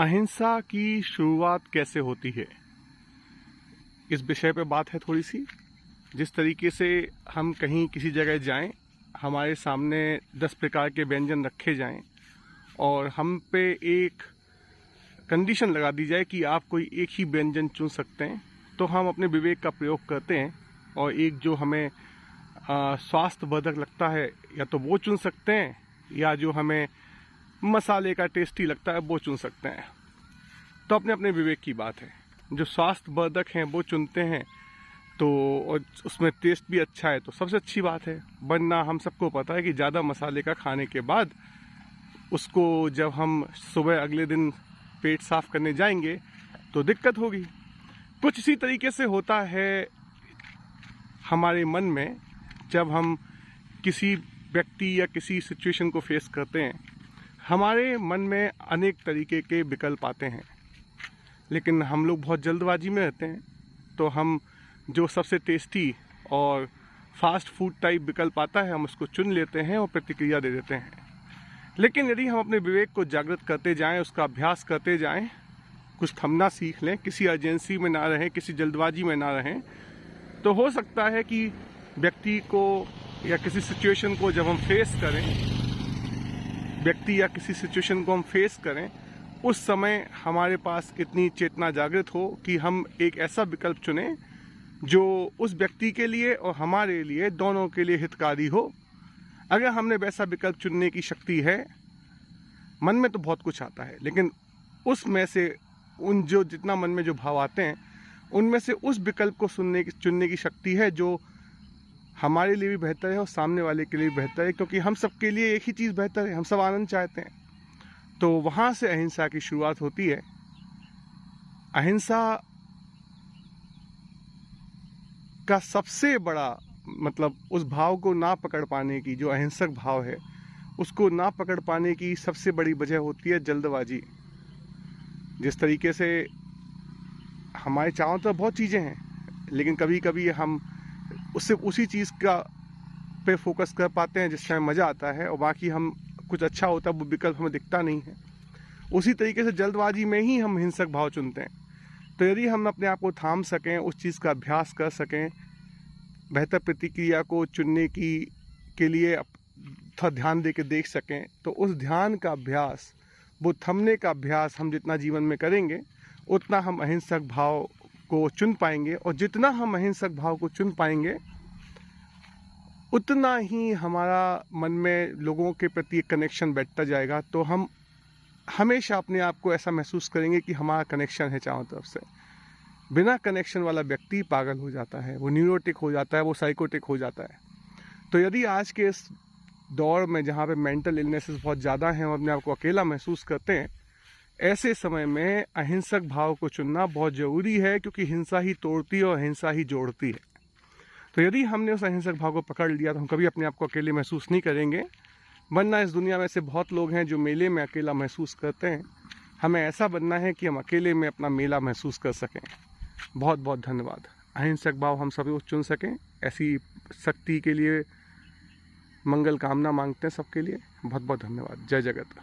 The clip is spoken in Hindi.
अहिंसा की शुरुआत कैसे होती है, इस विषय पे बात है थोड़ी सी। जिस तरीके से हम कहीं किसी जगह जाएं, हमारे सामने 10 प्रकार के व्यंजन रखे जाएं और हम पे एक कंडीशन लगा दी जाए कि आप कोई एक ही व्यंजन चुन सकते हैं, तो हम अपने विवेक का प्रयोग करते हैं और एक जो हमें स्वास्थ्यवर्धक लगता है या तो वो चुन सकते हैं, या जो हमें मसाले का टेस्टी लगता है वो चुन सकते हैं। तो अपने अपने विवेक की बात है। जो स्वास्थ्यवर्धक हैं वो चुनते हैं तो, और उसमें टेस्ट भी अच्छा है तो सबसे अच्छी बात है। वरना हम सबको पता है कि ज़्यादा मसाले का खाने के बाद उसको जब हम सुबह अगले दिन पेट साफ करने जाएंगे तो दिक्कत होगी। कुछ इसी तरीके से होता है हमारे मन में। जब हम किसी व्यक्ति या किसी सिचुएशन को फेस करते हैं, हमारे मन में अनेक तरीके के विकल्प आते हैं, लेकिन हम लोग बहुत जल्दबाजी में रहते हैं, तो हम जो सबसे टेस्टी और फास्ट फूड टाइप विकल्प आता है हम उसको चुन लेते हैं और प्रतिक्रिया दे देते हैं। लेकिन यदि हम अपने विवेक को जागृत करते जाएं, उसका अभ्यास करते जाएं, कुछ थमना सीख लें, किसी अर्जेंसी में ना रहें, किसी जल्दबाजी में ना रहें, तो हो सकता है कि व्यक्ति को या किसी सिचुएशन को जब हम फेस करें, उस समय हमारे पास इतनी चेतना जागृत हो कि हम एक ऐसा विकल्प चुनें जो उस व्यक्ति के लिए और हमारे लिए, दोनों के लिए हितकारी हो। अगर हमने वैसा विकल्प चुनने की शक्ति है, मन में तो बहुत कुछ आता है, लेकिन उसमें से जितना मन में जो भाव आते हैं उनमें से उस विकल्प को चुनने की शक्ति है जो हमारे लिए भी बेहतर है और सामने वाले के लिए भी बेहतर है, क्योंकि हम सबके लिए एक ही चीज़ बेहतर है, हम सब आनंद चाहते हैं। तो वहाँ से अहिंसा की शुरुआत होती है। अहिंसा का सबसे बड़ा मतलब उस भाव को ना पकड़ पाने की, जो अहिंसक भाव है उसको ना पकड़ पाने की सबसे बड़ी वजह होती है जल्दबाजी। जिस तरीके से हमारे चारों तरफ बहुत चीज़ें हैं, लेकिन कभी कभी हम उसी चीज़ का पे फोकस कर पाते हैं जिससे हमें मज़ा आता है, और बाकी हम कुछ अच्छा होता है वो विकल्प हमें दिखता नहीं है। उसी तरीके से जल्दबाजी में ही हम हिंसक भाव चुनते हैं। तो यदि हम अपने आप को थाम सकें, उस चीज़ का अभ्यास कर सकें, बेहतर प्रतिक्रिया को चुनने के लिए थोड़ा ध्यान दे के देख सकें, तो उस ध्यान का अभ्यास, वो थमने का अभ्यास हम जितना जीवन में करेंगे उतना हम अहिंसक भाव को चुन पाएंगे। और जितना हम अहिंसक भाव को चुन पाएंगे उतना ही हमारा मन में लोगों के प्रति एक कनेक्शन बैठता जाएगा। तो हम हमेशा अपने आप को ऐसा महसूस करेंगे कि हमारा कनेक्शन है चारों तरफ से। बिना कनेक्शन वाला व्यक्ति पागल हो जाता है, वो न्यूरोटिक हो जाता है, वो साइकोटिक हो जाता है। तो यदि आज के इस दौर में जहाँ पे मेंटल इलनेसेस बहुत ज़्यादा हैं और अपने आप को अकेला महसूस करते हैं, ऐसे समय में अहिंसक भाव को चुनना बहुत ज़रूरी है, क्योंकि हिंसा ही तोड़ती है और हिंसा ही जोड़ती है। तो यदि हमने उस अहिंसक भाव को पकड़ लिया तो हम कभी अपने आप को अकेले महसूस नहीं करेंगे। वरना इस दुनिया में से बहुत लोग हैं जो मेले में अकेला महसूस करते हैं। हमें ऐसा बनना है कि हम अकेले में अपना मेला महसूस कर सकें। बहुत बहुत धन्यवाद। अहिंसक भाव हम सभी चुन सकें, ऐसी शक्ति के लिए मंगल कामना मांगते हैं सबके लिए। बहुत बहुत धन्यवाद। जय जगत।